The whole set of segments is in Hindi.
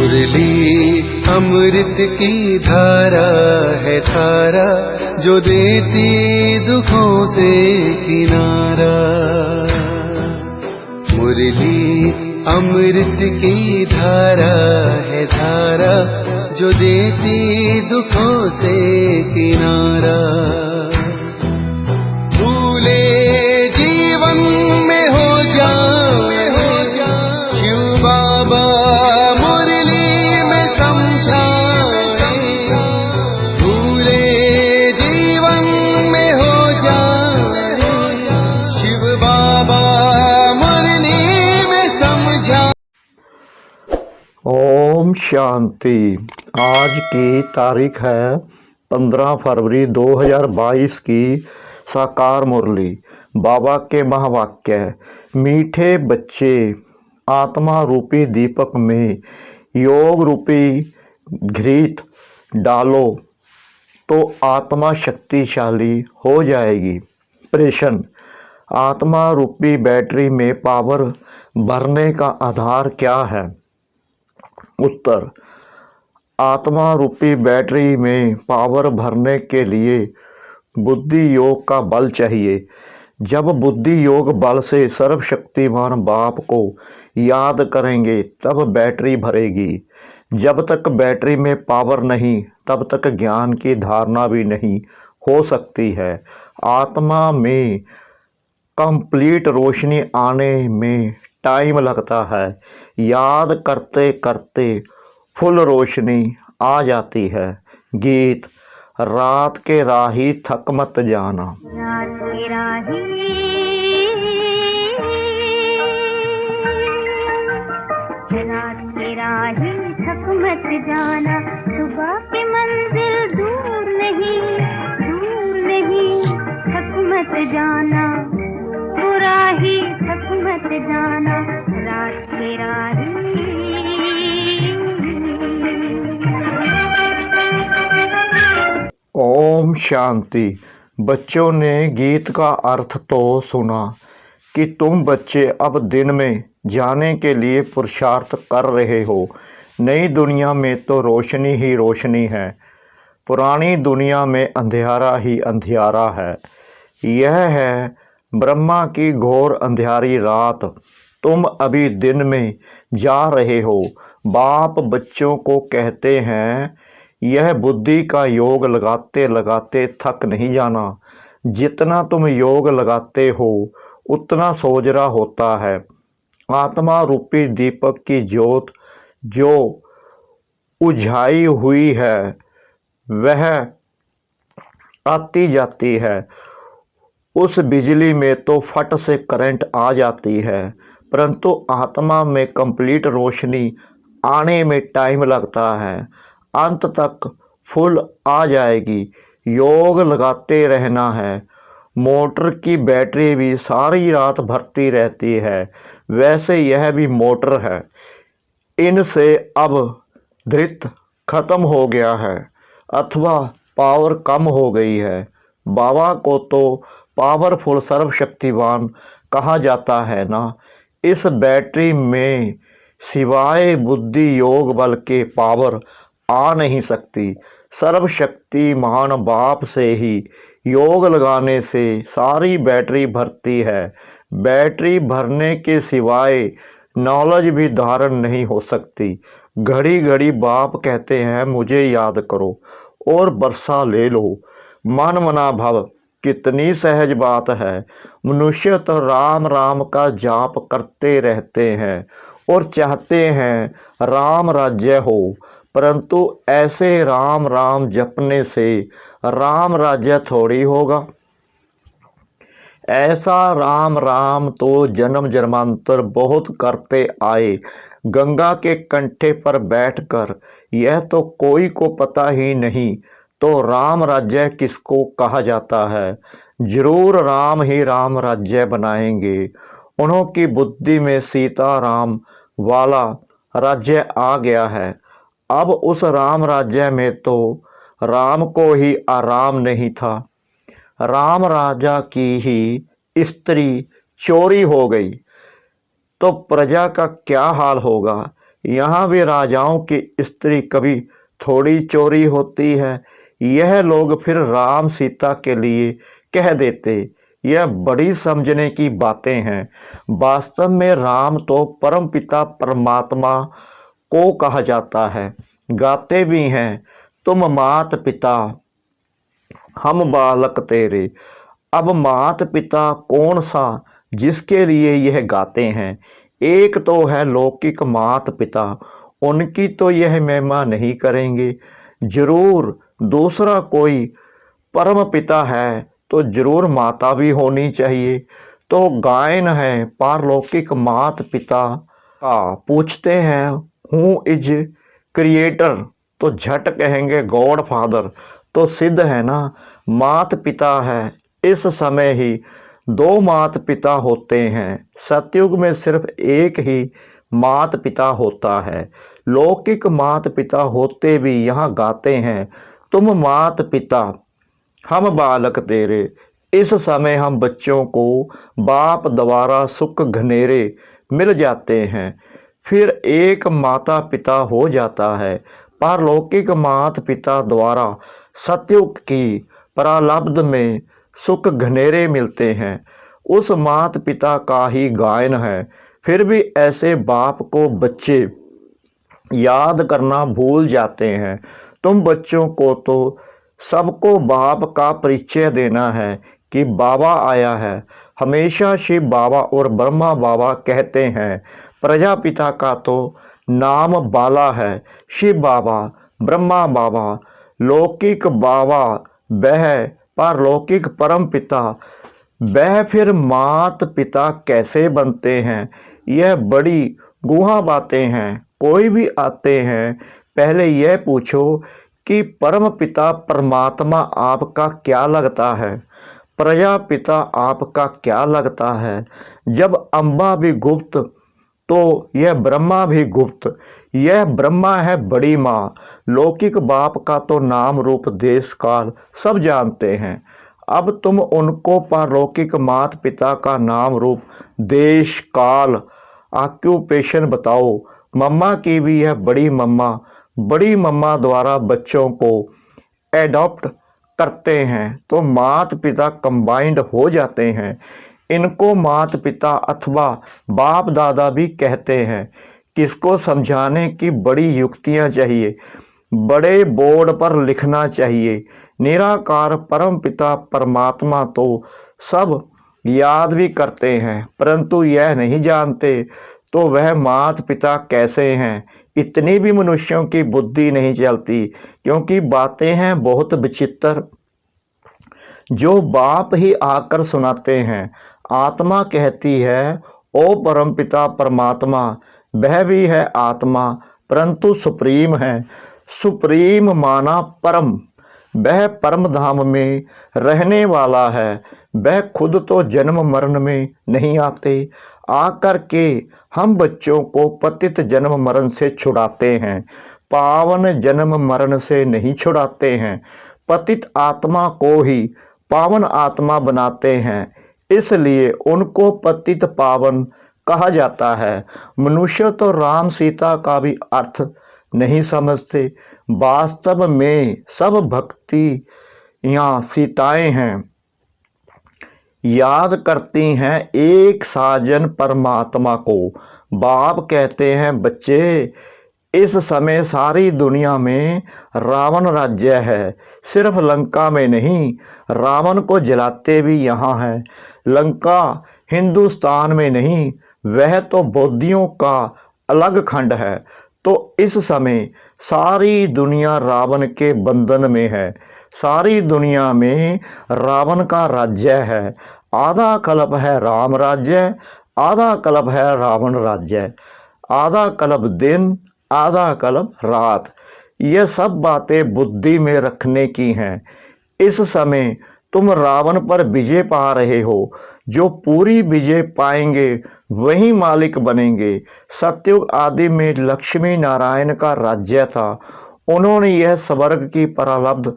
मुरली अमृत की धारा है धारा, जो देती दुखों से किनारा। मुरली अमृत की धारा है धारा, जो देती दुखों से किनारा। भूले जीवन में हो जाए शिव बाबा मुरली में समझाए। भूले जीवन में हो जाए शिव बाबा मुरली में समझा। ओम शांति। आज की तारीख है 15 फरवरी 2022 की साकार मुरली। बाबा के महावाक्य: मीठे बच्चे, आत्मा रूपी दीपक में योग रूपी घृत डालो तो आत्मा शक्तिशाली हो जाएगी। प्रश्न: आत्मा रूपी बैटरी में पावर भरने का आधार क्या है? उत्तर: आत्मा रूपी बैटरी में पावर भरने के लिए बुद्धि योग का बल चाहिए। जब बुद्धि योग बल से सर्वशक्तिमान बाप को याद करेंगे तब बैटरी भरेगी। जब तक बैटरी में पावर नहीं तब तक ज्ञान की धारणा भी नहीं हो सकती है। आत्मा में कंप्लीट रोशनी आने में टाइम लगता है। याद करते करते फुल रोशनी आ जाती है। गीत: रात के राही थक मत जाना। रात के राही थक मत जाना, सुबह की मंजिल दूर नहीं थक मत जाना। राही थक मत जाना, रात के राही। ओम शांति। बच्चों ने गीत का अर्थ तो सुना कि तुम बच्चे अब दिन में जाने के लिए पुरुषार्थ कर रहे हो। नई दुनिया में तो रोशनी ही रोशनी है, पुरानी दुनिया में अंधियारा ही अंधियारा है। यह है ब्रह्मा की घोर अंधियारी रात। तुम अभी दिन में जा रहे हो। बाप बच्चों को कहते हैं, यह बुद्धि का योग लगाते लगाते थक नहीं जाना। जितना तुम योग लगाते हो उतना सोजरा होता है। आत्मा रूपी दीपक की ज्योत जो उझाई हुई है वह आती जाती है। उस बिजली में तो फट से करंट आ जाती है, परंतु आत्मा में कंप्लीट रोशनी आने में टाइम लगता है। अंत तक फुल आ जाएगी। योग लगाते रहना है। मोटर की बैटरी भी सारी रात भरती रहती है, वैसे यह भी मोटर है। इनसे अब धृत खत्म हो गया है अथवा पावर कम हो गई है। बाबा को तो पावरफुल सर्वशक्तिवान कहा जाता है ना। इस बैटरी में सिवाय बुद्धि योग बल के पावर आ नहीं सकती। सर्वशक्तिमान बाप से ही योग लगाने से सारी बैटरी भरती है। बैटरी भरने के सिवाय नॉलेज भी धारण नहीं हो सकती। घड़ी घड़ी बाप कहते हैं, मुझे याद करो और बरसा ले लो। मन मना भव कितनी सहज बात है। मनुष्य तो राम राम का जाप करते रहते हैं और चाहते हैं राम राज्य हो, परंतु ऐसे राम राम जपने से राम राज्य थोड़ी होगा। ऐसा राम राम तो जन्म जन्मांतर बहुत करते आए। गंगा के कंठे पर बैठकर यह तो कोई को पता ही नहीं तो राम राज्य किसको कहा जाता है। जरूर राम ही राम राज्य बनाएंगे। उन्होंने बुद्धि में सीता राम वाला राज्य आ गया है। अब उस राम राज्य में तो राम को ही आराम नहीं था। राम राजा की ही स्त्री चोरी हो गई तो प्रजा का क्या हाल होगा। यहाँ भी राजाओं की स्त्री कभी थोड़ी चोरी होती है, यह लोग फिर राम सीता के लिए कह देते। यह बड़ी समझने की बातें हैं। वास्तव में राम तो परमपिता परमात्मा को कहा जाता है। गाते भी हैं, तुम मात पिता हम बालक तेरे। अब मात पिता कौन सा जिसके लिए यह गाते हैं? एक तो है लौकिक मात पिता, उनकी तो यह महिमा नहीं करेंगे। जरूर दूसरा कोई परम पिता है तो जरूर माता भी होनी चाहिए। तो गायन है पारलौकिक मात पिता का। पूछते हैं हु इज क्रिएटर, तो झट कहेंगे गॉड फादर। तो सिद्ध है ना, मात पिता है। इस समय ही दो मात पिता होते हैं। सतयुग में सिर्फ एक ही मात पिता होता है। लौकिक मात पिता होते भी यहाँ गाते हैं, तुम मात पिता हम बालक तेरे। इस समय हम बच्चों को बाप द्वारा सुख घनेरे मिल जाते हैं, फिर एक माता पिता हो जाता है। पारलौकिक मात पिता द्वारा सतयुग की प्रारब्ध में सुख घनेरे मिलते हैं, उस मात पिता का ही गायन है। फिर भी ऐसे बाप को बच्चे याद करना भूल जाते हैं। तुम बच्चों को तो सबको बाप का परिचय देना है कि बाबा आया है। हमेशा शिव बाबा और ब्रह्मा बाबा कहते हैं। प्रजापिता का तो नाम बाला है। शिव बाबा, ब्रह्मा बाबा, लौकिक बाबा वह, पारलौकिक परम पिता वह। फिर मात पिता कैसे बनते हैं? यह बड़ी गुहा बातें हैं। कोई भी आते हैं, पहले यह पूछो कि परम पिता परमात्मा आपका क्या लगता है, प्रजापिता आपका क्या लगता है। जब अम्बा भी गुप्त तो यह ब्रह्मा भी गुप्त। यह ब्रह्मा है बड़ी माँ। लौकिक बाप का तो नाम रूप देश काल सब जानते हैं। अब तुम उनको पारलौकिक मात पिता का नाम रूप देश काल ऑक्यूपेशन बताओ। मम्मा की भी यह बड़ी मम्मा द्वारा बच्चों को एडॉप्ट करते हैं तो मात पिता कंबाइंड हो जाते हैं। इनको मात पिता अथवा बाप दादा भी कहते हैं। किसको समझाने की बड़ी युक्तियां चाहिए, बड़े बोर्ड पर लिखना चाहिए। निराकार परम पिता परमात्मा तो सब याद भी करते हैं, परंतु यह नहीं जानते तो वह मात पिता कैसे हैं। इतनी भी मनुष्यों की बुद्धि नहीं चलती, क्योंकि बातें हैं बहुत विचित्र जो बाप ही आकर सुनाते हैं। आत्मा कहती है ओ परमपिता परमात्मा, वह भी है आत्मा परंतु सुप्रीम है। सुप्रीम माना परम, वह परम धाम में रहने वाला है। वह खुद तो जन्म मरण में नहीं आते, आकर के हम बच्चों को पतित जन्म मरण से छुड़ाते हैं, पावन जन्म मरण से नहीं छुड़ाते हैं। पतित आत्मा को ही पावन आत्मा बनाते हैं, इसलिए उनको पतित पावन कहा जाता है। मनुष्य तो राम सीता का भी अर्थ नहीं समझते। वास्तव में सब भक्ति यहाँ सीताएं हैं, याद करती हैं एक साजन परमात्मा को। बाप कहते हैं बच्चे, इस समय सारी दुनिया में रावण राज्य है, सिर्फ लंका में नहीं। रावण को जलाते भी यहाँ है। लंका हिंदुस्तान में नहीं, वह तो बौद्धियों का अलग खंड है। तो इस समय सारी दुनिया रावण के बंधन में है। सारी दुनिया में रावण का राज्य है। आधा कल्प है राम राज्य, आधा कल्प है रावण राज्य। आधा कल्प दिन, आधा कल्प रात। यह सब बातें बुद्धि में रखने की हैं। इस समय तुम रावण पर विजय पा रहे हो। जो पूरी विजय पाएंगे वही मालिक बनेंगे। सतयुग आदि में लक्ष्मी नारायण का राज्य था। उन्होंने यह स्वर्ग की प्रारब्ध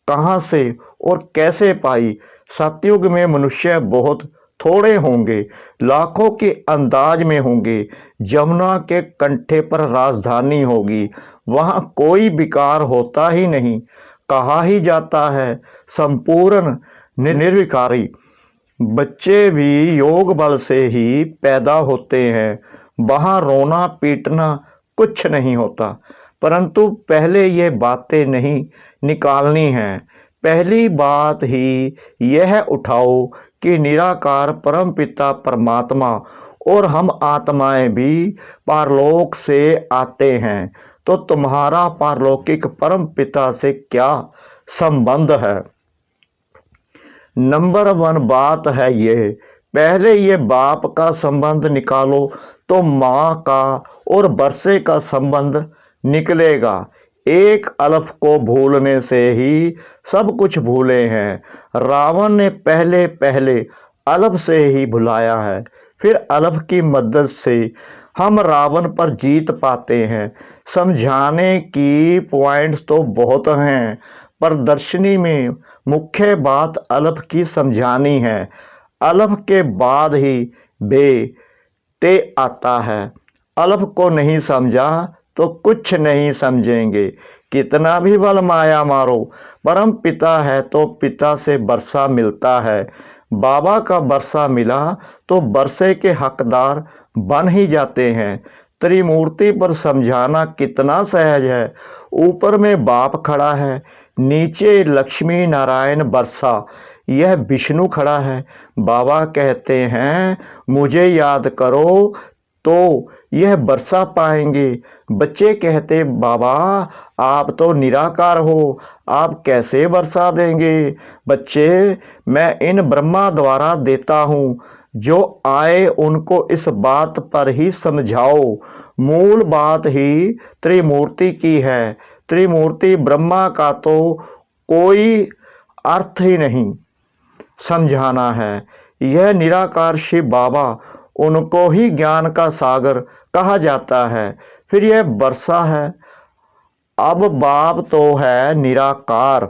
कहाँ से और कैसे पाई? सतयुग में मनुष्य बहुत थोड़े होंगे, लाखों के अंदाज में होंगे। यमुना के कंठे पर राजधानी होगी, वहाँ कोई विकार होता ही नहीं। कहा ही जाता है संपूर्ण निर्विकारी। बच्चे भी योग बल से ही पैदा होते हैं, वहाँ रोना पीटना कुछ नहीं होता। परंतु पहले ये बातें नहीं निकालनी हैं। पहली बात ही यह उठाओ कि निराकार परमपिता परमात्मा और हम आत्माएं भी पारलोक से आते हैं, तो तुम्हारा पारलौकिक परमपिता से क्या संबंध है? नंबर 1 बात है ये, पहले ये बाप का संबंध निकालो तो माँ का और बरसे का संबंध निकलेगा। एक अलफ को भूलने से ही सब कुछ भूले हैं। रावण ने पहले पहले अलफ से ही भुलाया है, फिर अलफ की मदद से हम रावण पर जीत पाते हैं। समझाने की पॉइंट्स तो बहुत हैं, पर दर्शनी में मुख्य बात अलफ की समझानी है। अलफ के बाद ही बे ते आता है। अलफ को नहीं समझा तो कुछ नहीं समझेंगे। कितना भी बल माया मारो, परम पिता है तो पिता से बरसा मिलता है। बाबा का बरसा मिला तो बरसे के हकदार बन ही जाते हैं। त्रिमूर्ति पर समझाना कितना सहज है। ऊपर में बाप खड़ा है, नीचे लक्ष्मी नारायण बरसा, यह विष्णु खड़ा है। बाबा कहते हैं मुझे याद करो तो यह बरसा पाएंगे। बच्चे कहते बाबा आप तो निराकार हो, आप कैसे बरसा देंगे? बच्चे मैं इन ब्रह्मा द्वारा देता हूँ, जो आए उनको इस बात पर ही समझाओ। मूल बात ही त्रिमूर्ति की है। त्रिमूर्ति ब्रह्मा का तो कोई अर्थ ही नहीं समझाना है। यह निराकार शिव बाबा, उनको ही ज्ञान का सागर कहा जाता है। फिर यह बरसा है। अब बाप तो है निराकार,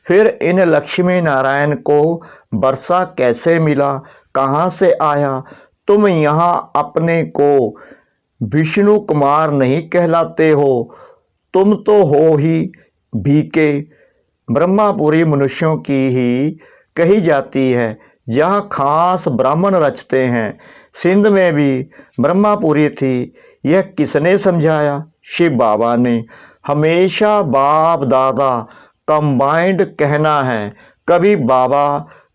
फिर इन लक्ष्मी नारायण को बरसा कैसे मिला, कहाँ से आया? तुम यहाँ अपने को विष्णु कुमार नहीं कहलाते हो, तुम तो हो ही भीके। ब्रह्मापुरी मनुष्यों की ही कही जाती है, जहाँ खास ब्राह्मण रचते हैं। सिंध में भी ब्रह्मापुरी थी। यह किसने समझाया? शिव बाबा ने। हमेशा बाप दादा कंबाइंड कहना है। कभी बाबा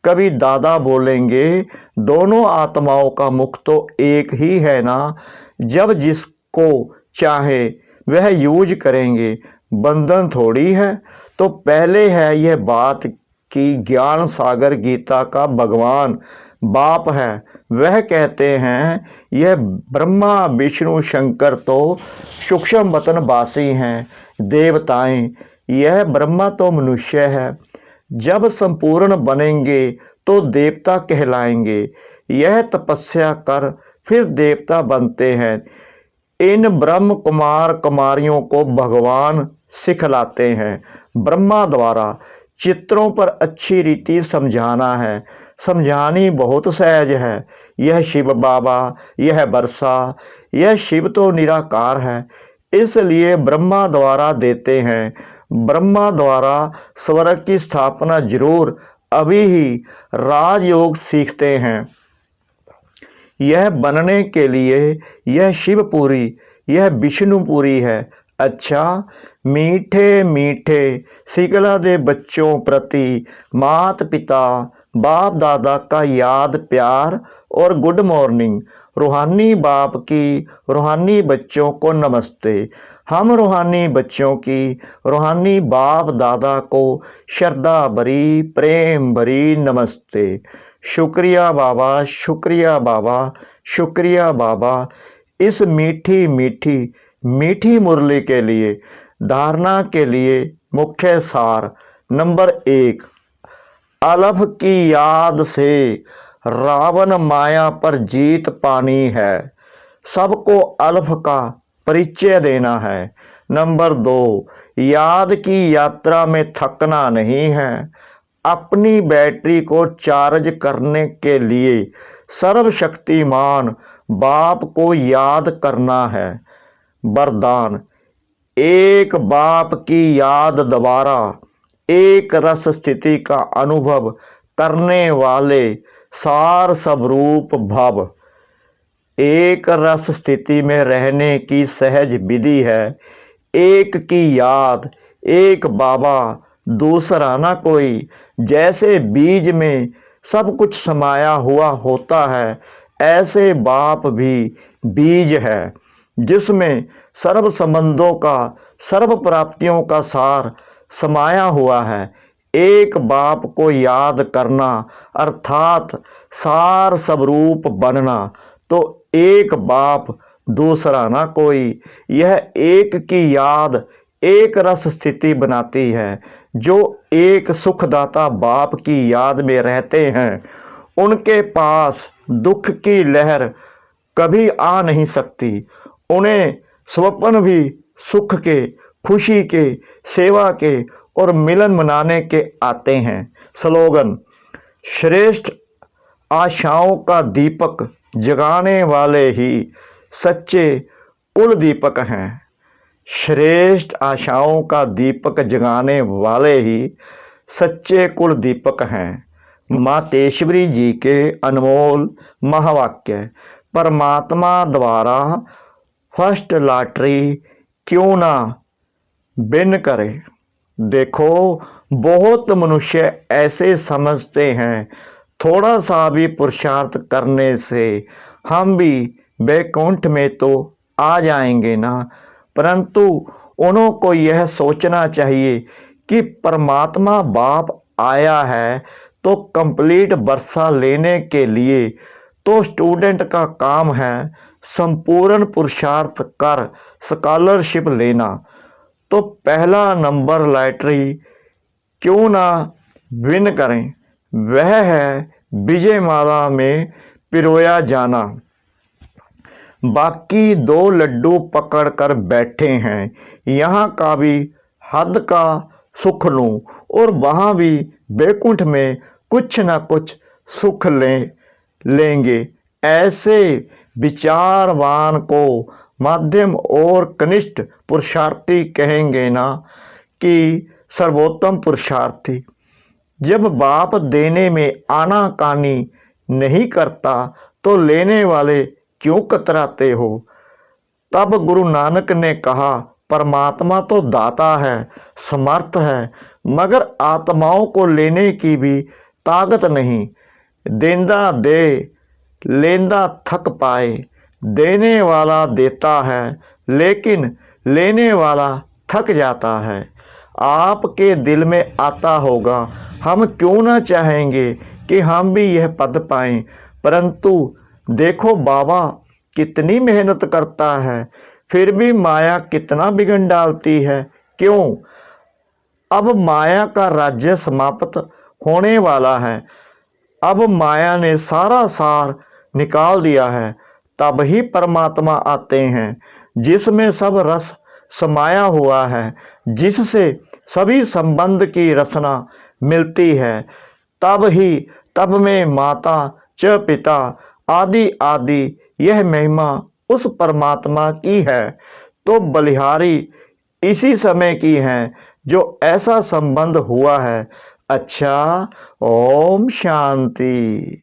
कभी दादा बोलेंगे, दोनों आत्माओं का मुख तो एक ही है ना। जब जिसको चाहे वह यूज करेंगे, बंधन थोड़ी है। तो पहले है यह बात कि ज्ञान सागर गीता का भगवान बाप है। वह कहते हैं यह ब्रह्मा विष्णु शंकर तो सूक्ष्म वतन वासी हैं, देवताएं। यह ब्रह्मा तो मनुष्य है। जब संपूर्ण बनेंगे तो देवता कहलाएंगे। यह तपस्या कर फिर देवता बनते हैं। इन ब्रह्म कुमार कुमारियों को भगवान सिखलाते हैं। ब्रह्मा द्वारा चित्रों पर अच्छी रीति समझाना है। समझानी बहुत सहज है। यह शिव बाबा, यह बरसा, यह शिव तो निराकार है, इसलिए ब्रह्मा द्वारा देते हैं। ब्रह्मा द्वारा स्वर्ग की स्थापना जरूर अभी ही राजयोग सीखते हैं। यह बनने के लिए यह शिवपुरी, यह विष्णुपुरी है। अच्छा, मीठे मीठे सिकला दे बच्चों प्रति मात पिता बाप दादा का याद प्यार और गुड मॉर्निंग। रूहानी बाप की रूहानी बच्चों को नमस्ते। हम रूहानी बच्चों की रूहानी बाप दादा को श्रद्धा भरी प्रेम भरी नमस्ते। शुक्रिया बाबा, शुक्रिया बाबा, शुक्रिया बाबा, इस मीठी मीठी मीठी मुरली के लिए। धारणा के लिए मुख्य सार नंबर 1, अलफ की याद से रावण माया पर जीत पानी है। सबको अलफ का परिचय देना है। नंबर 2, याद की यात्रा में थकना नहीं है। अपनी बैटरी को चार्ज करने के लिए सर्वशक्तिमान बाप को याद करना है। वरदान, एक बाप की याद द्वारा एक रस स्थिति का अनुभव करने वाले सार स्वरूप भव। एक रस स्थिति में रहने की सहज विधि है। एक की याद, एक बाबा, दूसरा ना कोई। जैसे बीज में सब कुछ समाया हुआ होता है, ऐसे बाप भी बीज है जिसमें सर्व संबंधों का, सर्व प्राप्तियों का सार समाया हुआ है। एक बाप को याद करना अर्थात सार स्वरूप बनना। तो एक बाप, दूसरा ना कोई। यह एक की याद एक रस स्थिति बनाती है। जो एक सुखदाता बाप की याद में रहते हैं, उनके पास दुख की लहर कभी आ नहीं सकती। उन्हें स्वप्न भी सुख के, खुशी के, सेवा के और मिलन मनाने के आते हैं। स्लोगन, श्रेष्ठ आशाओं का दीपक जगाने वाले ही सच्चे कुल दीपक हैं। श्रेष्ठ आशाओं का दीपक जगाने वाले ही सच्चे कुल दीपक हैं। मातेश्वरी जी के अनमोल महावाक्य। परमात्मा द्वारा फर्स्ट लॉटरी क्यों ना बिन करे। देखो, बहुत मनुष्य ऐसे समझते हैं थोड़ा सा भी पुरुषार्थ करने से हम भी वैकुंठ में तो आ जाएंगे ना। परंतु उन्हों को यह सोचना चाहिए कि परमात्मा बाप आया है तो कंप्लीट वर्षा लेने के लिए तो स्टूडेंट का काम है संपूर्ण पुरुषार्थ कर स्कॉलरशिप लेना। तो पहला नंबर लॉटरी क्यों ना विन करें, वह है विजयमाला में पिरोया जाना। बाकी दो लड्डू पकड़ कर बैठे हैं, यहाँ का भी हद का सुख लूं और वहाँ भी वैकुंठ में कुछ न कुछ सुख लेंगे। ऐसे विचारवान को माध्यम और कनिष्ठ पुरुषार्थी कहेंगे ना कि सर्वोत्तम पुरुषार्थी। जब बाप देने में आनाकानी नहीं करता तो लेने वाले क्यों कतराते हो। तब गुरु नानक ने कहा, परमात्मा तो दाता है, समर्थ है, मगर आत्माओं को लेने की भी ताकत नहीं। देंदा दे, लेंदा थक पाए। देने वाला देता है, लेकिन लेने वाला थक जाता है। आपके दिल में आता होगा, हम क्यों ना चाहेंगे कि हम भी यह पद पाएं। परंतु देखो बाबा कितनी मेहनत करता है, फिर भी माया कितना बिगड़ डालती है। क्यों? अब माया का राज्य समाप्त होने वाला है। अब माया ने सारा सार निकाल दिया है। तब ही परमात्मा आते हैं जिसमें सब रस समाया हुआ है, जिससे सभी संबंध की रचना मिलती है। तब में माता च पिता आदि आदि यह महिमा उस परमात्मा की है। तो बलिहारी इसी समय की है जो ऐसा संबंध हुआ है। अच्छा, ओम शांति।